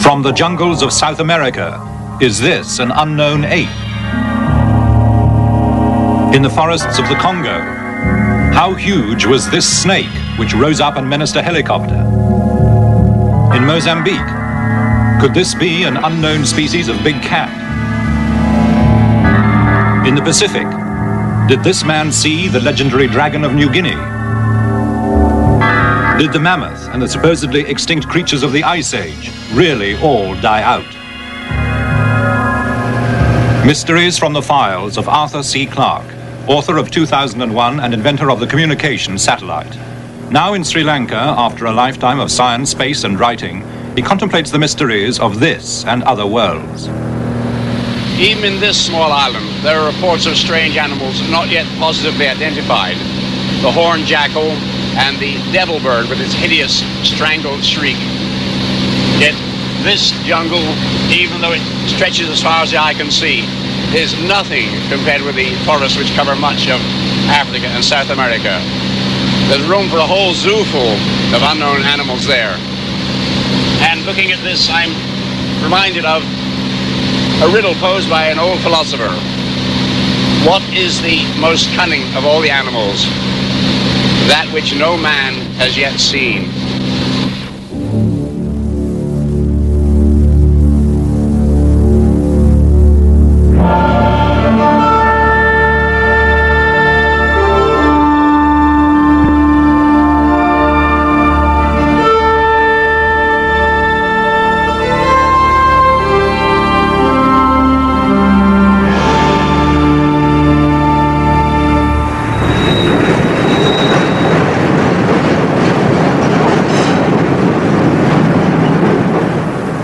From the jungles of South America, is this an unknown ape? In the forests of the Congo, how huge was this snake which rose up and menaced a helicopter? In Mozambique, could this be an unknown species of big cat? In the Pacific, did this man see the legendary dragon of New Guinea? Did the mammoth and the supposedly extinct creatures of the Ice Age really all die out? Mysteries from the Files of Arthur C. Clarke, author of 2001 and inventor of the communication satellite. Now in Sri Lanka, after a lifetime of science, space, and writing, he contemplates the mysteries of this and other worlds. Even in this small island, there are reports of strange animals not yet positively identified. The horned jackal and the devil bird with its hideous strangled shriek. Yet this jungle, even though it stretches as far as the eye can see, is nothing compared with the forests which cover much of Africa and South America. There's room for a whole zoo full of unknown animals there. And looking at this, I'm reminded of a riddle posed by an old philosopher. What is the most cunning of all the animals? That which no man has yet seen.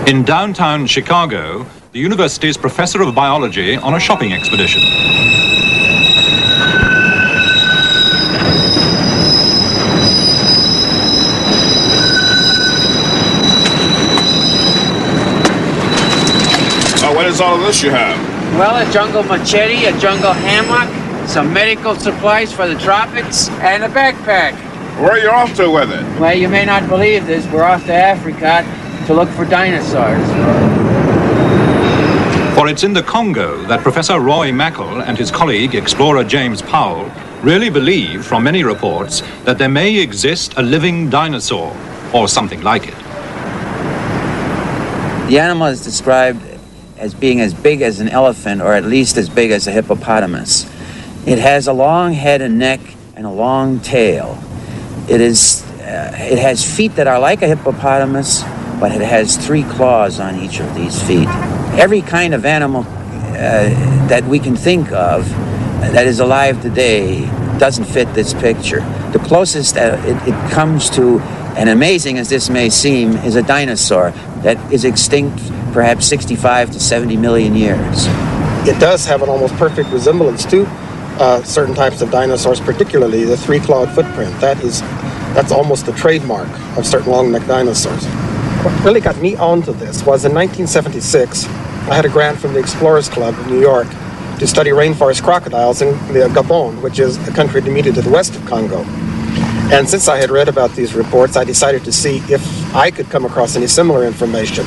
In downtown Chicago, the university's professor of biology on a shopping expedition. What is all of this you have? Well, a jungle machete, a jungle hammock, some medical supplies for the tropics, and a backpack. Where are you off to with it? Well, you may not believe this, we're off to Africa to look for dinosaurs. For it's in the Congo that Professor Roy Mackal and his colleague, explorer James Powell, really believe, from many reports, that there may exist a living dinosaur, or something like it. The animal is described as being as big as an elephant, or at least as big as a hippopotamus. It has a long head and neck and a long tail. It has feet that are like a hippopotamus, but it has 3 claws on each of these feet. Every kind of animal that we can think of that is alive today doesn't fit this picture. The closest it comes to, and amazing as this may seem, is a dinosaur that is extinct perhaps 65 to 70 million years. It does have an almost perfect resemblance to certain types of dinosaurs, particularly the 3-clawed footprint. That's almost a trademark of certain long-necked dinosaurs. What really got me onto this was in 1976, I had a grant from the Explorers Club in New York to study rainforest crocodiles in the Gabon, which is a country immediately to the west of Congo. And since I had read about these reports, I decided to see if I could come across any similar information.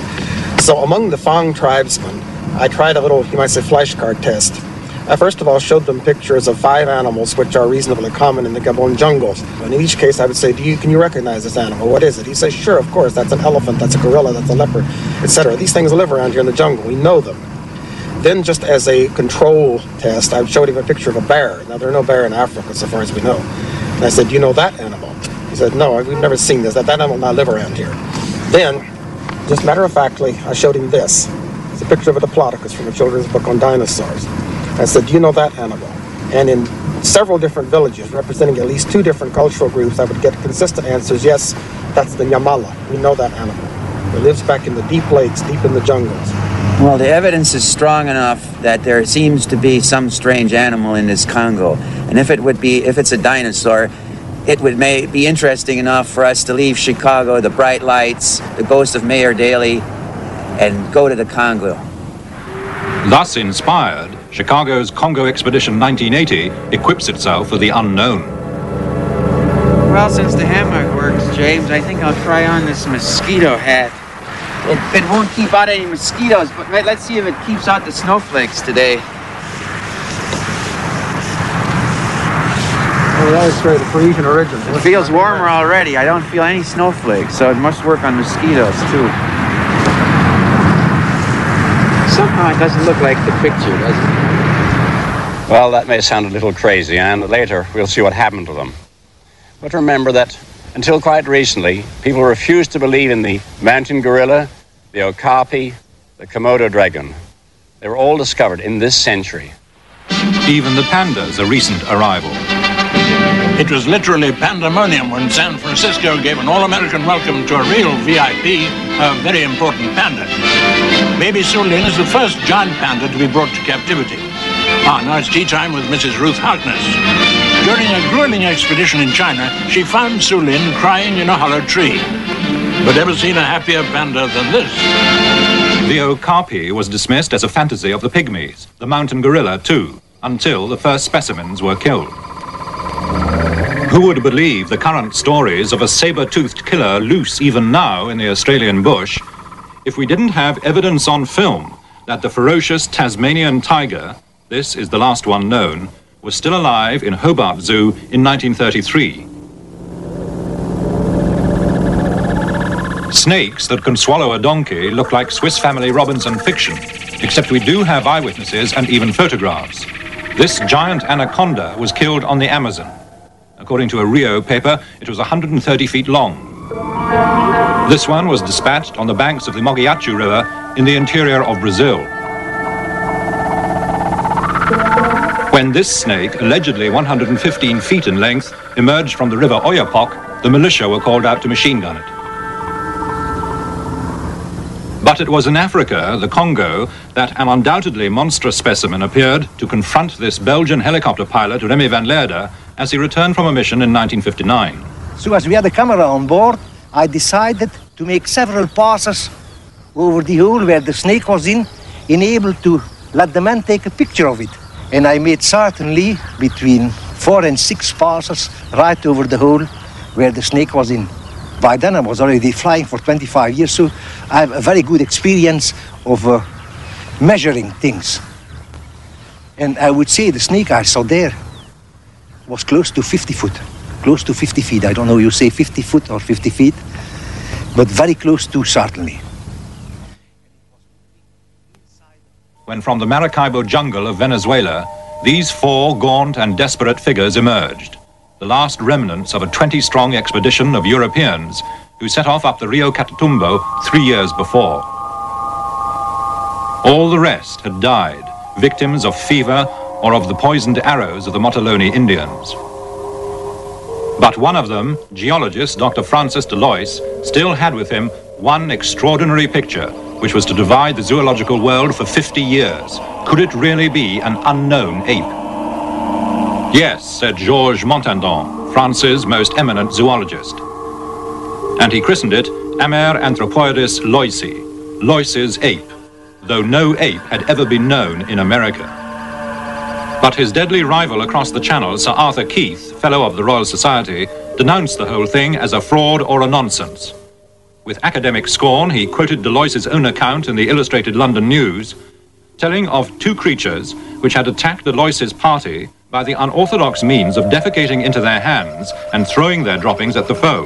So among the Fang tribesmen, I tried a little, you might say, flashcard test. I first of all showed them pictures of 5 animals which are reasonably common in the Gabon jungles. And in each case I would say, can you recognize this animal? What is it? He says, sure, of course, that's an elephant, that's a gorilla, that's a leopard, etc. These things live around here in the jungle, we know them. Then just as a control test, I showed him a picture of a bear. Now there are no bear in Africa so far as we know. And I said, do you know that animal? He said, no, we've never seen this, that animal will not live around here. Then, just matter-of-factly, I showed him this. It's a picture of a diplodocus from a children's book on dinosaurs. I said, do you know that animal? And in several different villages, representing at least 2 different cultural groups, I would get consistent answers, yes, that's the Nyamala. We know that animal. It lives back in the deep lakes, deep in the jungles. Well, the evidence is strong enough that there seems to be some strange animal in this Congo. And if it's a dinosaur, it would be interesting enough for us to leave Chicago, the bright lights, the ghost of Mayor Daley, and go to the Congo. Thus inspired, Chicago's Congo Expedition 1980 equips itself with the unknown. Well, since the hammock works, James, I think I'll try on this mosquito hat. It won't keep out any mosquitoes, but let's see if it keeps out the snowflakes today. Oh, that is great. The Parisian origin. It feels warmer already. I don't feel any snowflakes, so it must work on mosquitoes too. Somehow it doesn't look like the picture, does it? Well, that may sound a little crazy, and later we'll see what happened to them. But remember that until quite recently, people refused to believe in the mountain gorilla, the okapi, the Komodo dragon. They were all discovered in this century. Even the panda's a recent arrival. It was literally pandemonium when San Francisco gave an all-American welcome to a real VIP, a very important panda. Baby Sulin is the first giant panda to be brought to captivity. Now it's tea time with Mrs. Ruth Harkness. During a grueling expedition in China, she found Sulin crying in a hollow tree. But ever seen a happier panda than this? The okapi was dismissed as a fantasy of the pygmies, the mountain gorilla too, until the first specimens were killed. Who would believe the current stories of a saber-toothed killer loose even now in the Australian bush if we didn't have evidence on film that the ferocious Tasmanian tiger, this is the last one known, was still alive in Hobart Zoo in 1933. Snakes that can swallow a donkey look like Swiss Family Robinson fiction, except we do have eyewitnesses and even photographs. This giant anaconda was killed on the Amazon. According to a Rio paper, it was 130 feet long. This one was dispatched on the banks of the Mogiachu River in the interior of Brazil. When this snake, allegedly 115 feet in length, emerged from the river Oyapock, the militia were called out to machine gun it. But it was in Africa, the Congo, that an undoubtedly monstrous specimen appeared to confront this Belgian helicopter pilot, Remy van Leerde, as he returned from a mission in 1959. So as we had a camera on board, I decided to make several passes over the hole where the snake was in able to let the man take a picture of it. And I made certainly between 4 and 6 passes right over the hole where the snake was in. By then I was already flying for 25 years, so I have a very good experience of measuring things. And I would say the snake I saw there was close to 50 foot, close to 50 feet. I don't know, you say 50 foot or 50 feet, but very close to certainly. When from the Maracaibo jungle of Venezuela, these 4 gaunt and desperate figures emerged, the last remnants of a 20-strong expedition of Europeans who set off up the Rio Catatumbo 3 years before. All the rest had died, victims of fever or of the poisoned arrows of the Motilone Indians. But one of them, geologist Dr. Francis Delois, still had with him one extraordinary picture, which was to divide the zoological world for 50 years. Could it really be an unknown ape? Yes, said Georges Montandon, France's most eminent zoologist. And he christened it Amer Anthropoidis loisi, Lois's ape, though no ape had ever been known in America. But his deadly rival across the channel, Sir Arthur Keith, Fellow of the Royal Society, denounced the whole thing as a fraud or a nonsense. With academic scorn, he quoted Delois's own account in the Illustrated London News, telling of 2 creatures which had attacked Delois's party by the unorthodox means of defecating into their hands and throwing their droppings at the foe.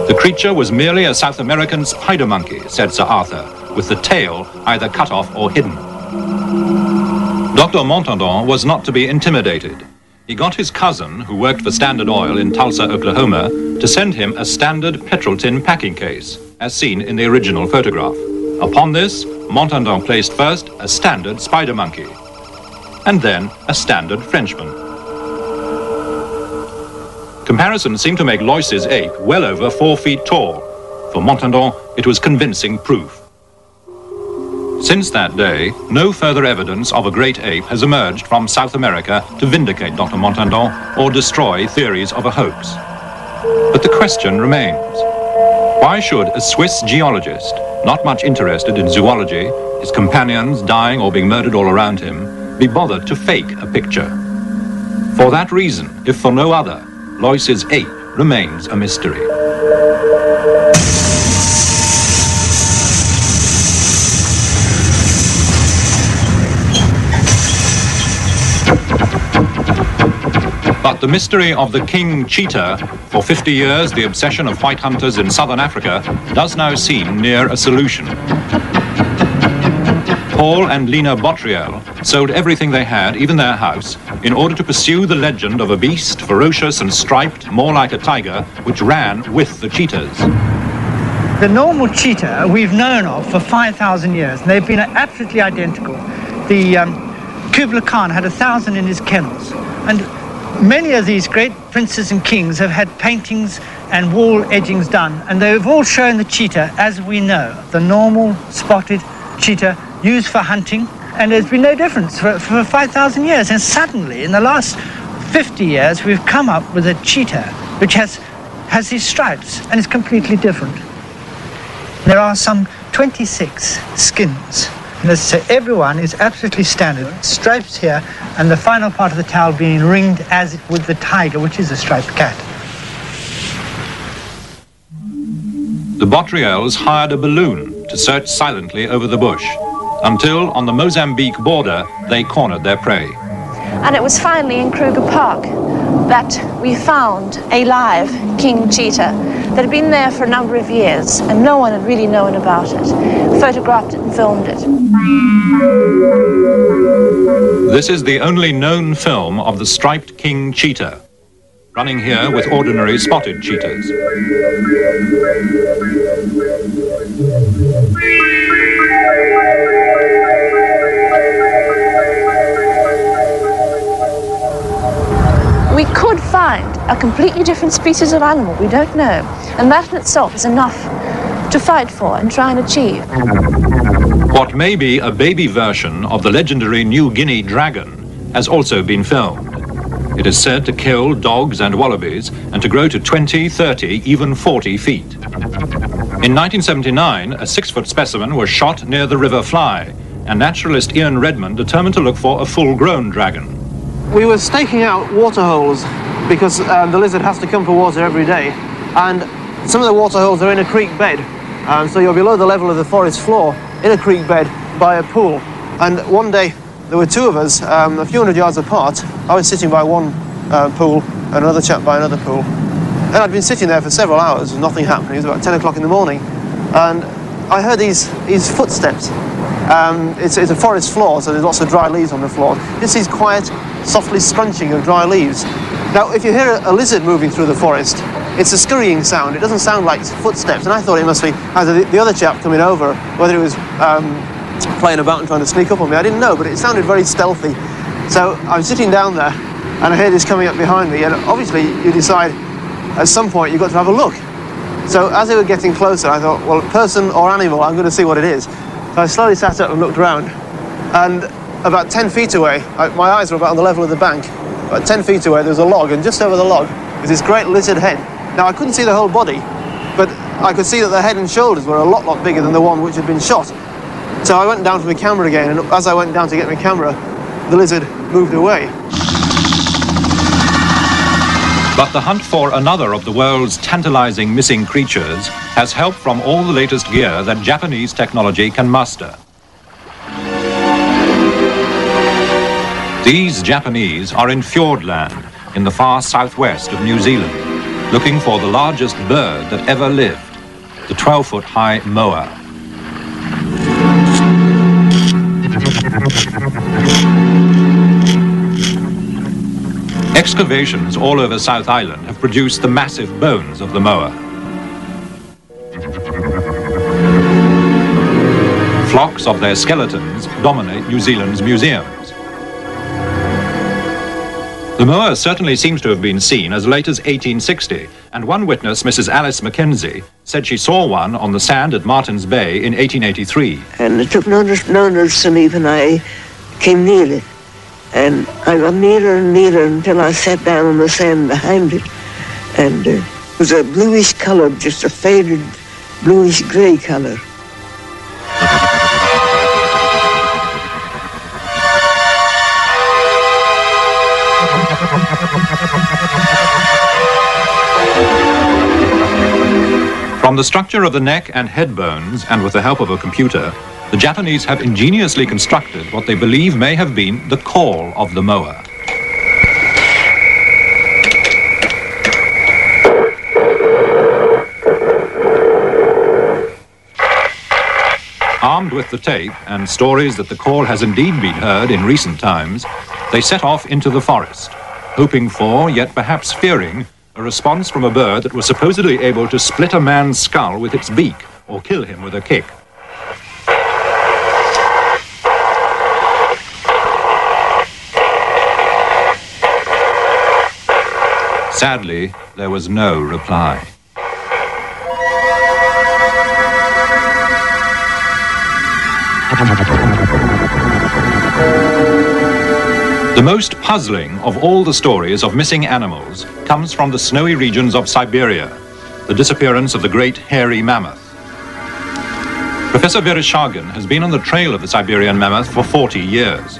The creature was merely a South American spider monkey, said Sir Arthur, with the tail either cut off or hidden. Dr. Montandon was not to be intimidated. He got his cousin, who worked for Standard Oil in Tulsa, Oklahoma, to send him a standard petrol tin packing case, as seen in the original photograph. Upon this, Montandon placed first a standard spider monkey, and then a standard Frenchman. Comparison seemed to make Lois's ape well over 4 feet tall. For Montandon, it was convincing proof. Since that day, no further evidence of a great ape has emerged from South America to vindicate Dr. Montandon or destroy theories of a hoax. But the question remains, why should a Swiss geologist, not much interested in zoology, his companions dying or being murdered all around him, be bothered to fake a picture? For that reason, if for no other, Lois's ape remains a mystery. But the mystery of the king cheetah, for 50 years the obsession of white hunters in southern Africa, does now seem near a solution. Paul and Lena Bottriel sold everything they had, even their house, in order to pursue the legend of a beast, ferocious and striped, more like a tiger, which ran with the cheetahs. The normal cheetah we've known of for 5,000 years, and they've been absolutely identical. The Kubla Khan had 1,000 in his kennels, and many of these great princes and kings have had paintings and wall edgings done, and they've all shown the cheetah as we know, the normal spotted cheetah used for hunting, and there's been no difference for 5,000 years. And suddenly, in the last 50 years, we've come up with a cheetah which has these stripes, and it's completely different. There are some 26 skins. And as I say, everyone is absolutely standard. Stripes here, and the final part of the tail being ringed as it would the tiger, which is a striped cat. The Bottriels hired a balloon to search silently over the bush, until on the Mozambique border they cornered their prey. And it was finally in Kruger Park that we found a live king cheetah that had been there for a number of years, and no one had really known about it, photographed it and filmed it. This is the only known film of the striped king cheetah, running here with ordinary spotted cheetahs. We could find a completely different species of animal, we don't know, and that in itself is enough to fight for and try and achieve. What may be a baby version of the legendary New Guinea dragon has also been filmed. It is said to kill dogs and wallabies and to grow to 20, 30, even 40 feet. In 1979, a 6-foot specimen was shot near the River Fly, and naturalist Ian Redmond determined to look for a full-grown dragon. We were staking out water holes because the lizard has to come for water every day, and some of the water holes are in a creek bed, so you're below the level of the forest floor in a creek bed by a pool. And one day there were two of us a few hundred yards apart. I was sitting by one pool and another chap by another pool, and I'd been sitting there for several hours and nothing happened. It was about 10 o'clock in the morning, and I heard these footsteps. It's a forest floor, so there's lots of dry leaves on the floor. Just these quiet, softly scrunching of dry leaves. Now, if you hear a lizard moving through the forest, it's a scurrying sound. It doesn't sound like footsteps, and I thought it must be either the other chap coming over, whether it was playing about and trying to sneak up on me. I didn't know, but it sounded very stealthy. So I'm sitting down there, and I hear this coming up behind me, and obviously you decide at some point you've got to have a look. So as they were getting closer, I thought, well, person or animal, I'm going to see what it is. So I slowly sat up and looked around, and about 10 feet away, my eyes were about on the level of the bank, about 10 feet away there was a log, and just over the log was this great lizard head. Now I couldn't see the whole body, but I could see that the head and shoulders were a lot bigger than the one which had been shot. So I went down for my camera again, and as I went down to get my camera, the lizard moved away. But the hunt for another of the world's tantalizing missing creatures has help from all the latest gear that Japanese technology can muster. These Japanese are in Fjordland, in the far southwest of New Zealand, looking for the largest bird that ever lived, the 12-foot-high moa. Excavations all over South Island have produced the massive bones of the moa. Flocks of their skeletons dominate New Zealand's museums. The moa certainly seems to have been seen as late as 1860, and one witness, Mrs. Alice Mackenzie, said she saw one on the sand at Martin's Bay in 1883. And it took no notice of me when I came near it. And I got nearer and nearer until I sat down on the sand behind it. And it was a bluish color, just a faded bluish gray color. From the structure of the neck and head bones, and with the help of a computer, the Japanese have ingeniously constructed what they believe may have been the call of the moa. Armed with the tape and stories that the call has indeed been heard in recent times, they set off into the forest, hoping for, yet perhaps fearing, a response from a bird that was supposedly able to split a man's skull with its beak or kill him with a kick. Sadly, there was no reply. The most puzzling of all the stories of missing animals comes from the snowy regions of Siberia, the disappearance of the great hairy mammoth. Professor Vereshchagin has been on the trail of the Siberian mammoth for 40 years.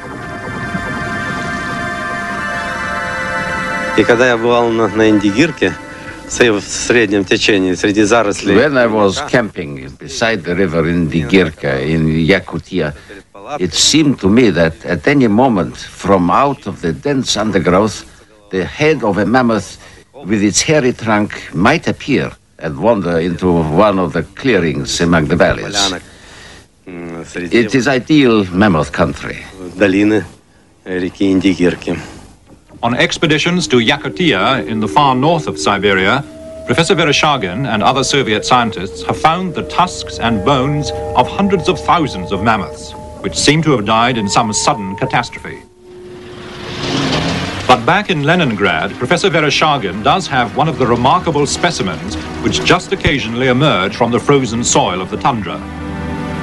И когда я бывал на Индигирке, в среднем течении, среди зарослей... When I was camping beside the river in Digirka, in Yakutia, it seemed to me that at any moment, from out of the dense undergrowth, the head of a mammoth with its hairy trunk might appear and wander into one of the clearings among the valleys. It is ideal mammoth country. Долины реки Индигирки. On expeditions to Yakutia in the far north of Siberia, Professor Vereshchagin and other Soviet scientists have found the tusks and bones of hundreds of thousands of mammoths, which seem to have died in some sudden catastrophe. But back in Leningrad, Professor Vereshchagin does have one of the remarkable specimens which just occasionally emerge from the frozen soil of the tundra.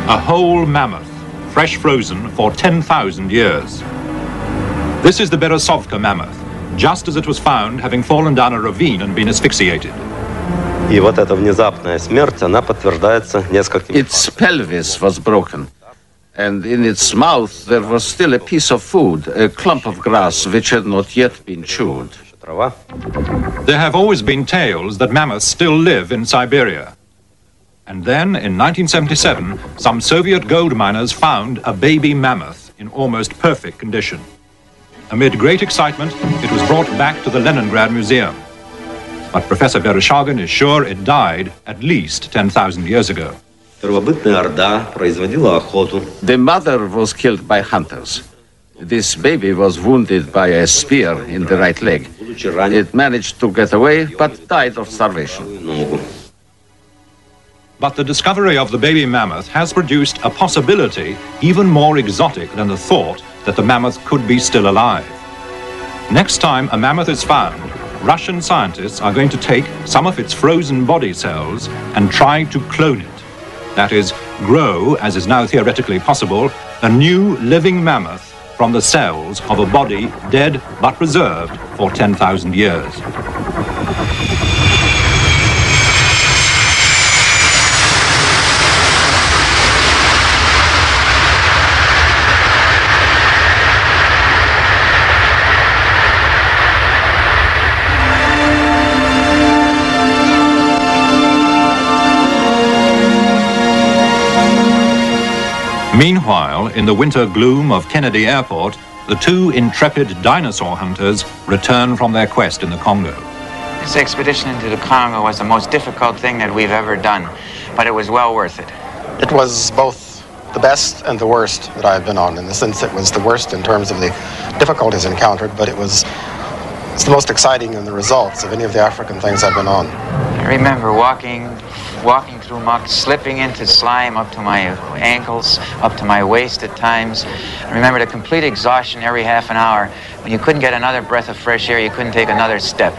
A whole mammoth, fresh frozen for 10,000 years. This is the Berezovka mammoth, just as it was found having fallen down a ravine and been asphyxiated. И вот эта внезапная смерть, она подтверждается несколькими... Its pelvis was broken, and in its mouth there was still a piece of food, a clump of grass which had not yet been chewed. There have always been tales that mammoths still live in Siberia. And then, in 1977, some Soviet gold miners found a baby mammoth in almost perfect condition. Amid great excitement, it was brought back to the Leningrad Museum. But Professor Vereshchagin is sure it died at least 10,000 years ago. The mother was killed by hunters. This baby was wounded by a spear in the right leg. It managed to get away, but died of starvation. But the discovery of the baby mammoth has produced a possibility even more exotic than the thought that the mammoth could be still alive. Next time a mammoth is found, Russian scientists are going to take some of its frozen body cells and try to clone it. That is, grow, as is now theoretically possible, a new living mammoth from the cells of a body dead but preserved for 10,000 years. Meanwhile, in the winter gloom of Kennedy Airport, the two intrepid dinosaur hunters return from their quest in the Congo. This expedition into the Congo was the most difficult thing that we've ever done, but it was well worth it. It was both the best and the worst that I've been on. In the sense, it was the worst in terms of the difficulties encountered, but it's the most exciting in the results of any of the African things I've been on. I remember walking through muck, slipping into slime up to my ankles, up to my waist at times. I remember the complete exhaustion every half an hour. When you couldn't get another breath of fresh air, you couldn't take another step.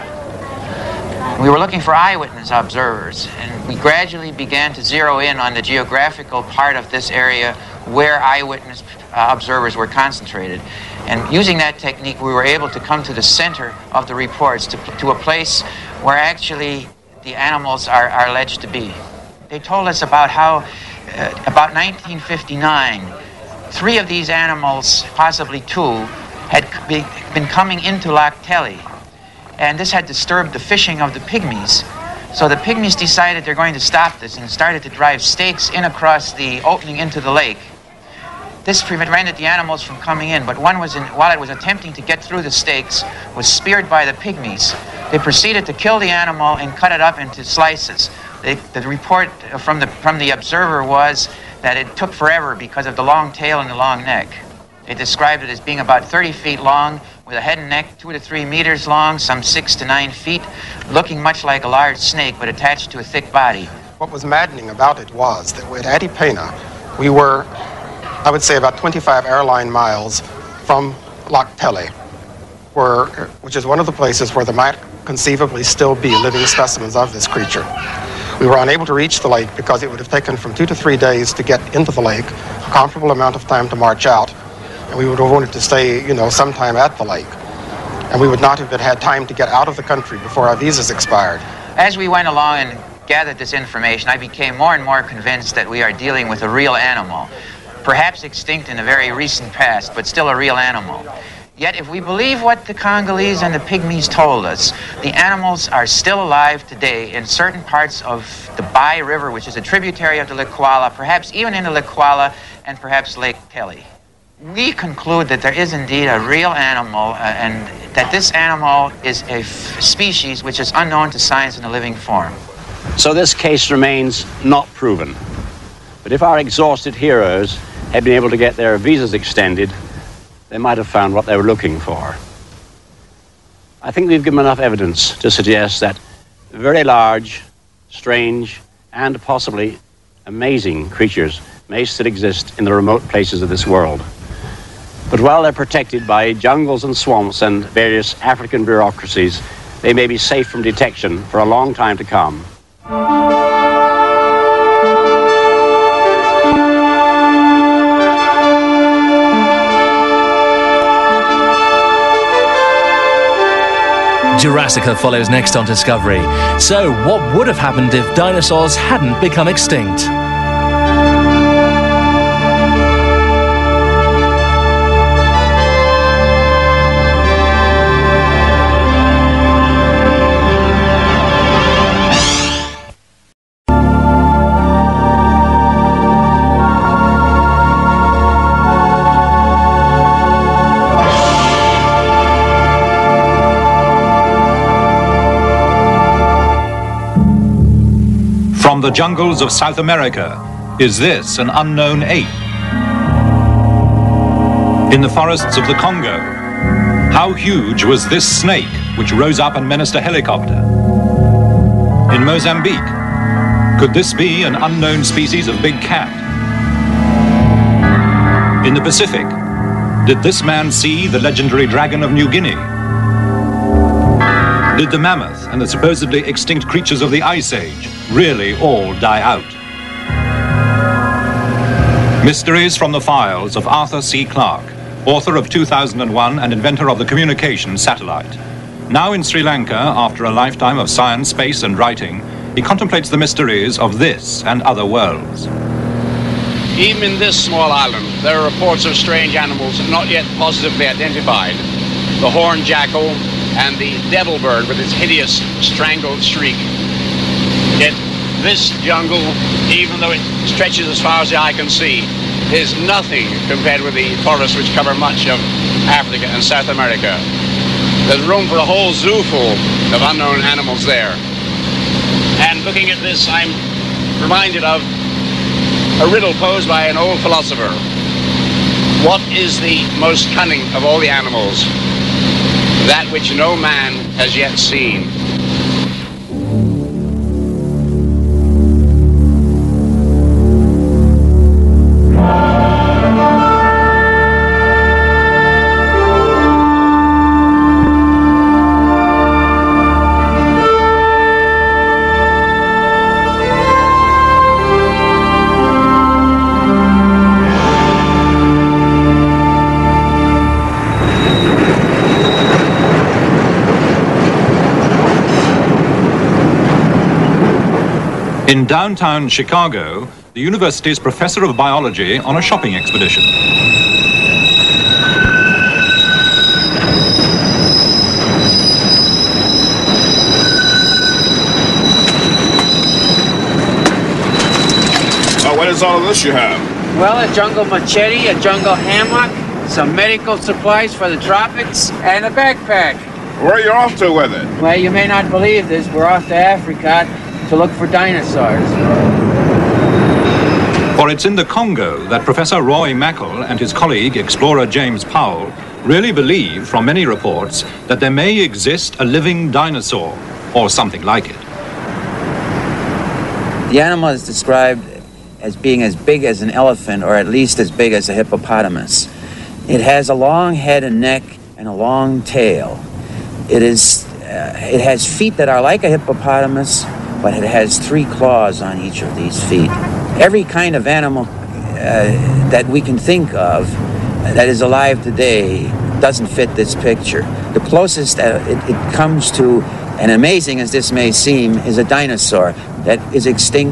We were looking for eyewitness observers, and we gradually began to zero in on the geographical part of this area where eyewitness observers were concentrated. And using that technique, we were able to come to the center of the reports, to a place where actually the animals are alleged to be. They told us about how, about 1959, 3 of these animals, possibly 2, had been coming into Klay, and this had disturbed the fishing of the pygmies. So the pygmies decided they're going to stop this and started to drive stakes in across the opening into the lake. This prevented the animals from coming in, but one was while it was attempting to get through the stakes, was speared by the pygmies. They proceeded to kill the animal and cut it up into slices. The report from the observer was that it took forever because of the long tail and the long neck. They described it as being about 30 feet long, with a head and neck 2 to 3 meters long, some 6 to 9 feet, looking much like a large snake, but attached to a thick body. What was maddening about it was that at Adipena, we were, I would say, about 25 airline miles from Clarke, which is one of the places where there might conceivably still be living specimens of this creature. We were unable to reach the lake because it would have taken from 2 to 3 days to get into the lake, a comfortable amount of time to march out, and we would have wanted to stay, sometime at the lake. And we would not have had time to get out of the country before our visas expired. As we went along and gathered this information, I became more and more convinced that we are dealing with a real animal, perhaps extinct in a very recent past, but still a real animal. Yet, if we believe what the Congolese and the Pygmies told us, the animals are still alive today in certain parts of the Bai River, which is a tributary of the Likwala, perhaps even in the Likwala and perhaps Lake Kelly. We conclude that there is indeed a real animal and that this animal is a species which is unknown to science in a living form. So this case remains not proven. But if our exhausted heroes had been able to get their visas extended, they might have found what they were looking for. I think we've given enough evidence to suggest that very large, strange, and possibly amazing creatures may still exist in the remote places of this world. But while they're protected by jungles and swamps and various African bureaucracies, they may be safe from detection for a long time to come. Jurassica follows next on Discovery. So, what would have happened if dinosaurs hadn't become extinct? From the jungles of South America, is this an unknown ape? In the forests of the Congo, how huge was this snake which rose up and menaced a helicopter? In Mozambique, could this be an unknown species of big cat? In the Pacific, did this man see the legendary dragon of New Guinea? Did the mammoth and the supposedly extinct creatures of the Ice Age really all die out? Mysteries from the Files of Arthur C. Clarke, author of 2001 and inventor of the communication satellite. Now in Sri Lanka, after a lifetime of science, space, and writing, he contemplates the mysteries of this and other worlds. Even in this small island, there are reports of strange animals not yet positively identified. The horned jackal and the devil bird with its hideous strangled shriek. Yet this jungle, even though it stretches as far as the eye can see, is nothing compared with the forests which cover much of Africa and South America. There's room for a whole zoo full of unknown animals there. And looking at this, I'm reminded of a riddle posed by an old philosopher. What is the most cunning of all the animals? That which no man has yet seen. In downtown Chicago, the university's professor of biology on a shopping expedition. Oh, what is all of this you have? Well, a jungle machete, a jungle hammock, some medical supplies for the tropics, and a backpack. Where are you off to with it? Well, you may not believe this, we're off to Africa to look for dinosaurs. For it's in the Congo that Professor Roy Mackall and his colleague, explorer James Powell, really believe, from many reports, that there may exist a living dinosaur, or something like it. The animal is described as being as big as an elephant, or at least as big as a hippopotamus. It has a long head and neck and a long tail. It has feet that are like a hippopotamus, but it has 3 claws on each of these feet. Every kind of animal that we can think of that is alive today doesn't fit this picture. The closest it comes to, and amazing as this may seem, is a dinosaur that is extinct